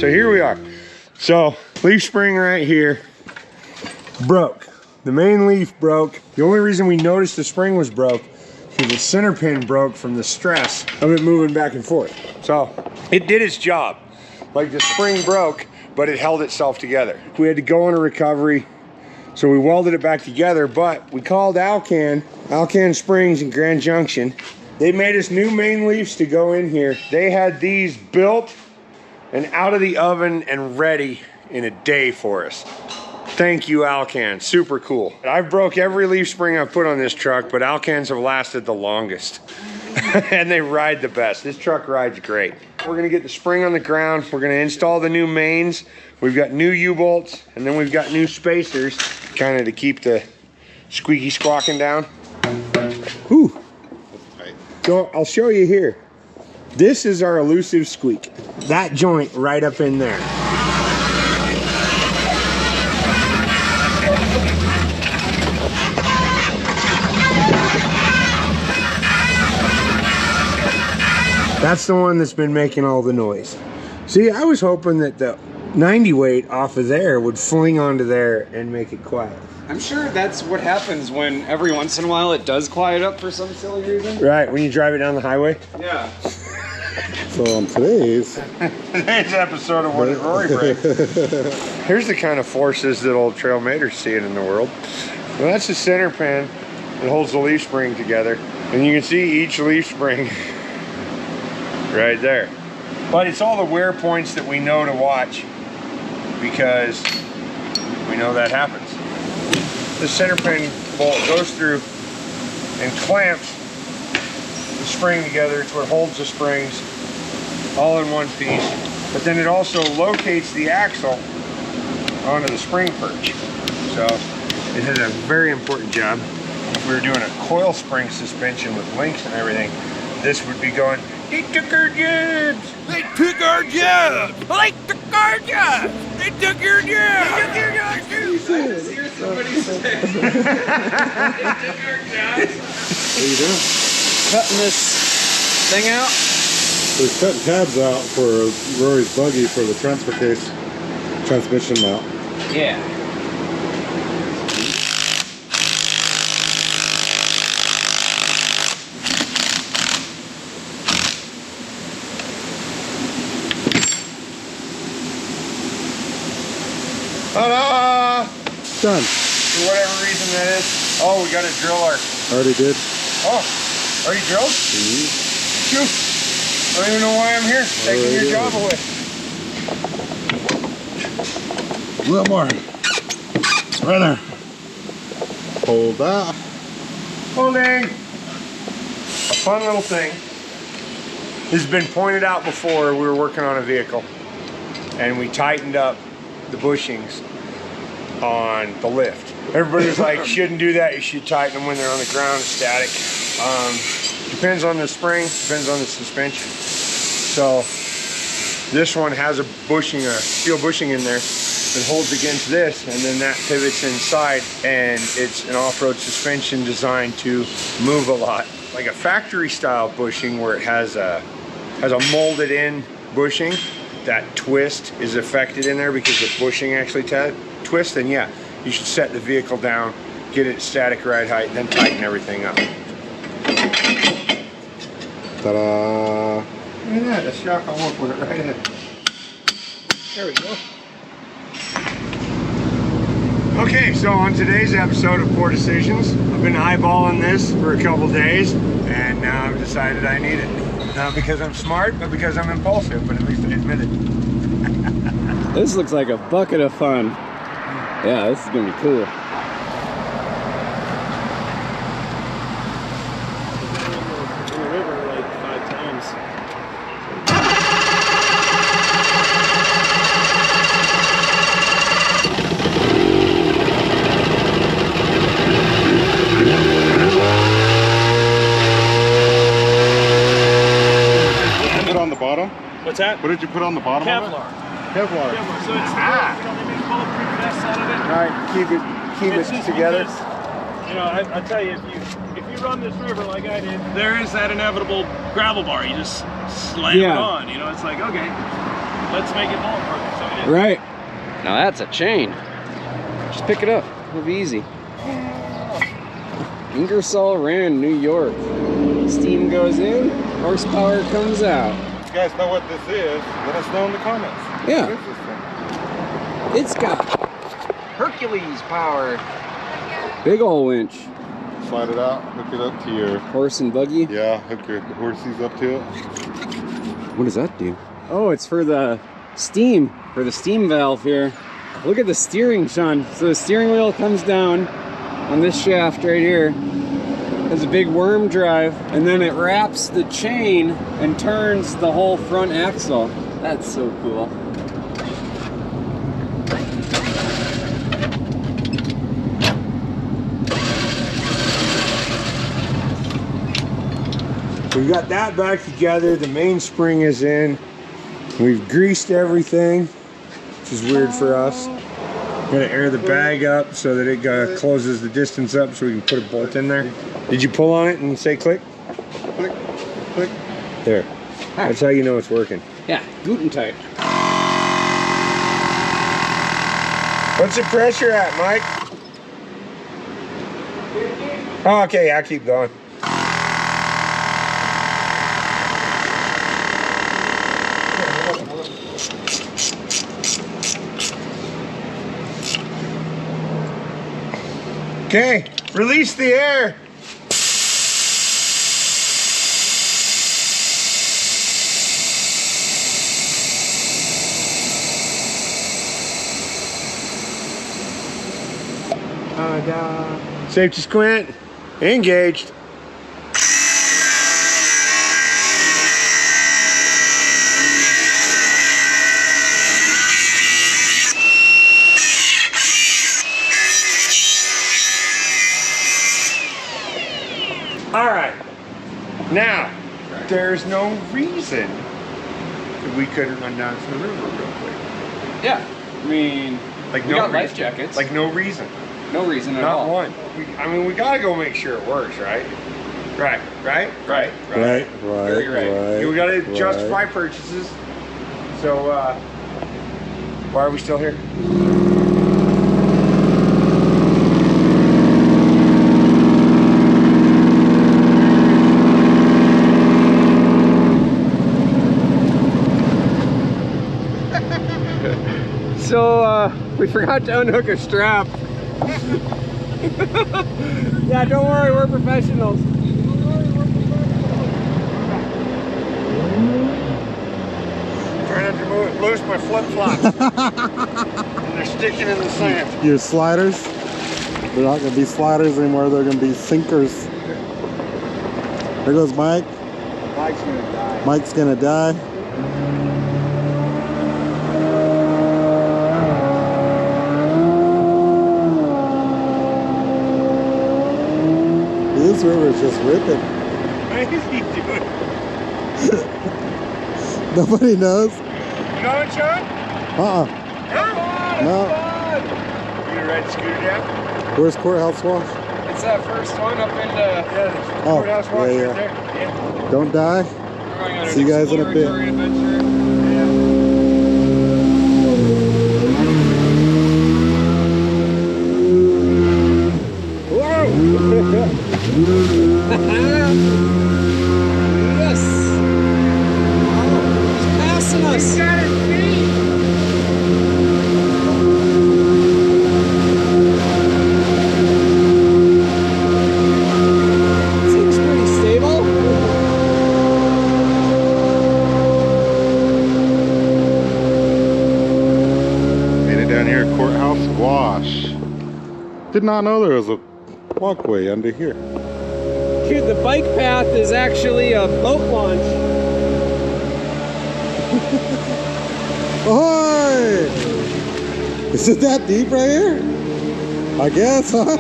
So here we are. So leaf spring right here broke. The main leaf broke. The only reason we noticed the spring was broke because the center pin broke from the stress of it moving back and forth. So it did its job. Like the spring broke, but it held itself together. We had to go on a recovery, so we welded it back together, but we called Alcan Springs in Grand Junction. They made us new main leafs to go in here. They had these built and out of the oven and ready in a day for us. Thank you, Alcan. Super cool. I've broke every leaf spring I've put on this truck, but Alcans have lasted the longest. And they ride the best. This truck rides great. We're gonna get the spring on the ground. We're gonna install the new mains. We've got new U-bolts, and then we've got new spacers, kind of to keep the squeaky squawking down. Whew. So I'll show you here. This is our elusive squeak. That joint right up in there. That's the one that's been making all the noise. See, I was hoping that the 90 weight off of there would fling onto there and make it quiet. I'm sure that's what happens when every once in a while it does quiet up for some silly reason. Right, when you drive it down the highway? Yeah. So on today's episode of What Did Rory Break? Here's the kind of forces that old Trailmater's seeing in the world. Well, that's the center pin that holds the leaf spring together. And you can see each leaf spring right there. But it's all the wear points that we know to watch because we know that happens. The center pin bolt goes through and clamps the spring together. It's what holds the springs all in one piece. But then it also locates the axle onto the spring perch. So it has a very important job. If we were doing a coil spring suspension with links and everything, this would be going, "They took our jobs! They took our jobs! They took our jobs! They took your jobs! They took your jobs too!" Hear somebody say, "They took our jobs." what are you doing? Cutting this thing out. We're cutting tabs out for Rory's buggy for the transfer case transmission mount. Yeah. Ta-da! Done. For whatever reason that is. Oh, we got to drill our... Already did. Oh, already drilled? Shoot. I don't even know why I'm here. Taking your job away. A little more. Right there. Hold that. Holding. A fun little thing. This has been pointed out before. We were working on a vehicle and we tightened up the bushings on the lift. Everybody was like, shouldn't do that. You should tighten them when they're on the ground, static. Depends on the spring, depends on the suspension. So this one has a bushing, a steel bushing in there that holds against this, and then that pivots inside, and it's an off-road suspension designed to move a lot. Like a factory style bushing where it has a molded in bushing, that twist is affected in there because the bushing actually twists, then yeah, you should set the vehicle down, get it static ride height, then tighten everything up. Ta-da! Look at that, the shock will work with it right in. There we go. Okay, so on today's episode of Poor Decisions, I've been eyeballing this for a couple days, and now I've decided I need it. Not because I'm smart, but because I'm impulsive, but at least I admit it. This looks like a bucket of fun. Yeah, this is gonna be cool. In the river like 5 times. Put on the bottom? What's that? What did you put on the bottom of it? Kevlar. Kevlar. Kevlar. So it's they make bulletproof vests out of it. All right, keep It's it just together. because, you know, I tell you, if you run this river like I did, there is that inevitable gravel bar. You just slam it on. You know, it's like, okay. let's make it bulletproof. So it is. Right. Now that's a chain. Just pick it up. It'll be easy. Ingersoll Rand, New York. Steam goes in, horsepower comes out. If you guys know what this is, let us know in the comments. Yeah. What is this thing? It's got Hercules power. Big ol' winch. Slide it out, hook it up to your... Horse and buggy. Yeah, hook your horsies up to it. What does that do? Oh, it's for the steam valve here. Look at the steering, Sean. So the steering wheel comes down on this shaft right here. Has a big worm drive, and then it wraps the chain and turns the whole front axle. That's so cool. We got that back together. The main spring is in. We've greased everything, which is weird for us. Gotta air the bag up so that it closes the distance up so we can put a bolt in there. Did you pull on it and say click? Click, click. There. That's how you know it's working. Yeah, Guten tight. What's the pressure at, Mike? Oh, okay, I'll keep going. Okay, release the air. Safety squint, engaged. All right, now, there's no reason that we couldn't run down to the river real quick. Yeah, I mean, Like we no got reason. life jackets. Like no reason. No reason at Not all. one. I mean, we gotta go make sure it works, right? Right. Right. Very right. We gotta justify purchases. So, why are we still here? So, we forgot to unhook a strap. Yeah, don't worry, we're professionals. Trying not to lose my flip-flops. And they're sticking in the sand. Your sliders, they're not going to be sliders anymore, they're going to be sinkers. There goes Mike. Mike's gonna die. Mike's going to die. This river is just ripping. What is he doing? Nobody knows. You going, Sean? No. You gonna ride the scooter down? Where's Courthouse Wash? It's that first one up into... Yeah, there's Oh, courthouse wash yeah, right yeah. there. Yeah. Don't die. We're going on See an you guys in a bit. exploratory adventure. Yes! Oh, he's passing us! Seems pretty stable. Made it down here at Courthouse Wash. Did not know there was a walkway under here. Dude, the bike path is actually a boat launch. Ahoy! Is it that deep right here? I guess, huh?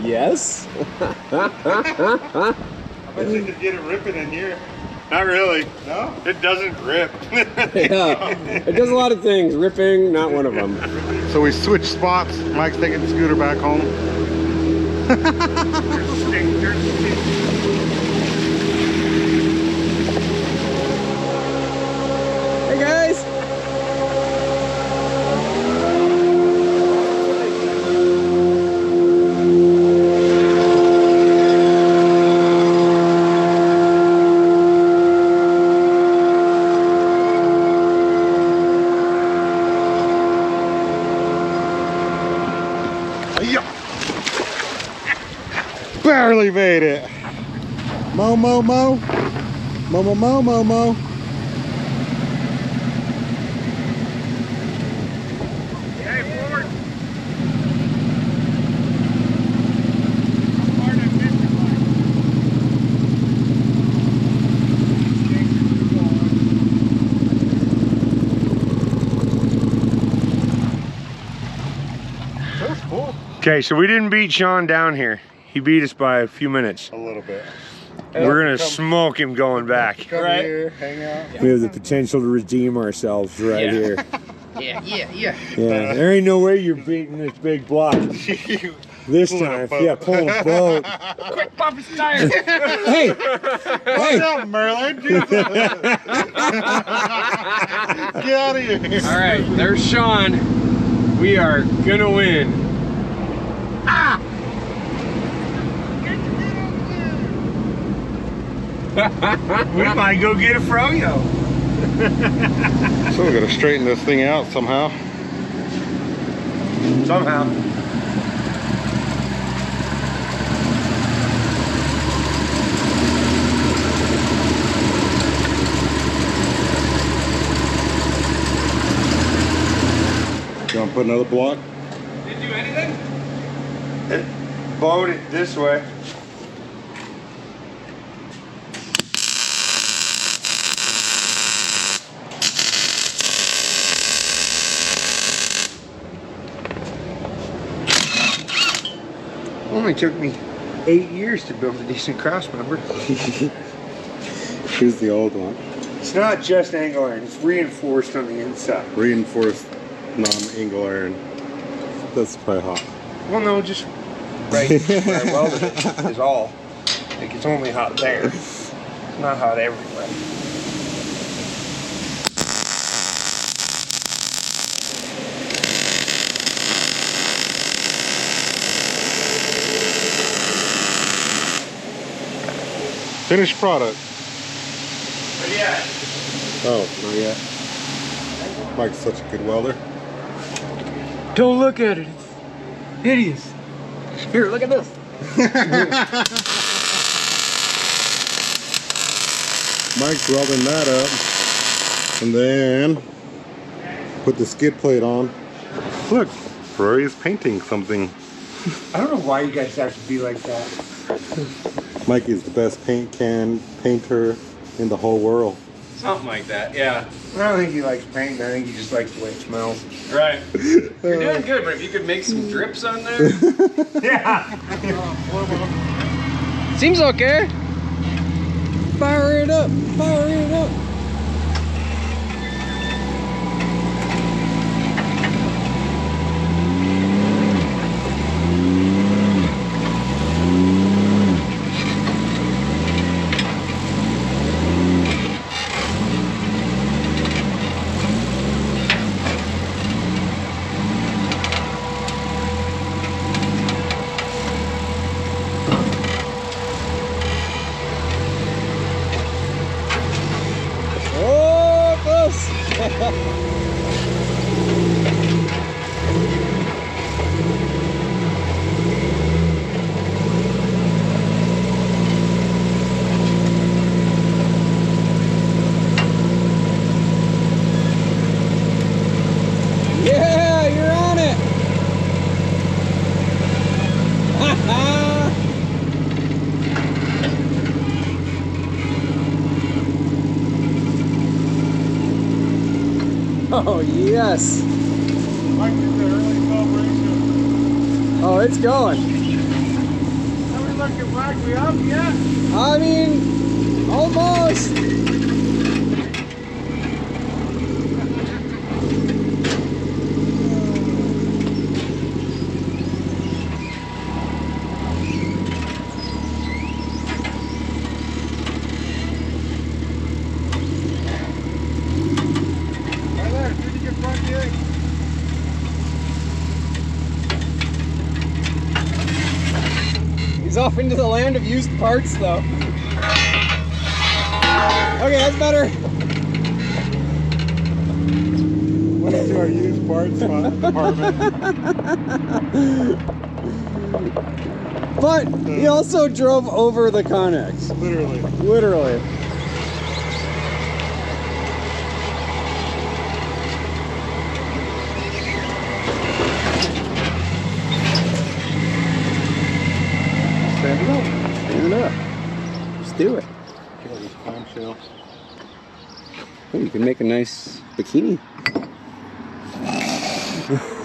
Yes? I bet you could get it ripping in here. Not really. No? It doesn't rip. Yeah, it does a lot of things. Ripping, not one of them. So we switched spots. Mike's taking the scooter back home. Hey Barely made it. Mo, mo, mo. Mo, mo, mo, mo, mo. Okay, so we didn't beat Sean down here. He beat us by a few minutes. A little bit. We're gonna smoke him going back. Come here, hang out. We have the potential to redeem ourselves right here. Yeah. Yeah, there ain't no way you're beating this big block. This time, yeah, pulling a boat. Quick, pop his tires. Hey! What's up, Merlin? Get out of here. All right, there's Sean. We are gonna win. We might go get a froyo. So we gotta straighten this thing out somehow. Somehow. You wanna put another block? Did you do anything? It bowed it this way. Only took me 8 years to build a decent crossmember. Here's the old one. It's not just angle iron, it's reinforced on the inside. Reinforced non-angle iron. That's probably hot. Well, no, just right where I welded it is all. Like, it's only hot there. It's not hot everywhere. Finished product. But yeah. Oh, not yet. Mike's such a good welder. Don't look at it. It's hideous. Here, look at this. Mike's welding that up. And then put the skid plate on. Look, Rory's painting something. I don't know why you guys have to be like that. Mikey's the best painter in the whole world. Something like that, yeah. I don't think he likes painting, I think he just likes the way it smells. Right. You're doing good, but if you could make some drips on there. Yeah! Seems okay. Fire it up, fire it up. Yeah, you're on it. Oh, yes. Mike did the early celebration. Oh, it's going. Are we looking back? We up yet? I mean, almost. He's off into the land of used parts, though. Okay, that's better. Went into our used parts department. But he also drove over the Connex. Literally. Literally. Stand it up. Stand it up. Let's do it. Kill this clamshell. Oh, you can make a nice bikini.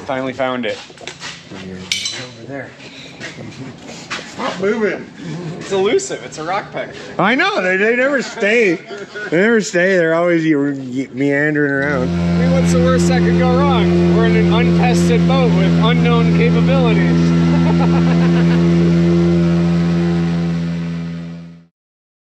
Finally found it. Over there. Stop moving. It's elusive. It's a rock pecker. I know, they never stay. They never stay. They're always meandering around. I mean, what's the worst that could go wrong? We're in an untested boat with unknown capabilities.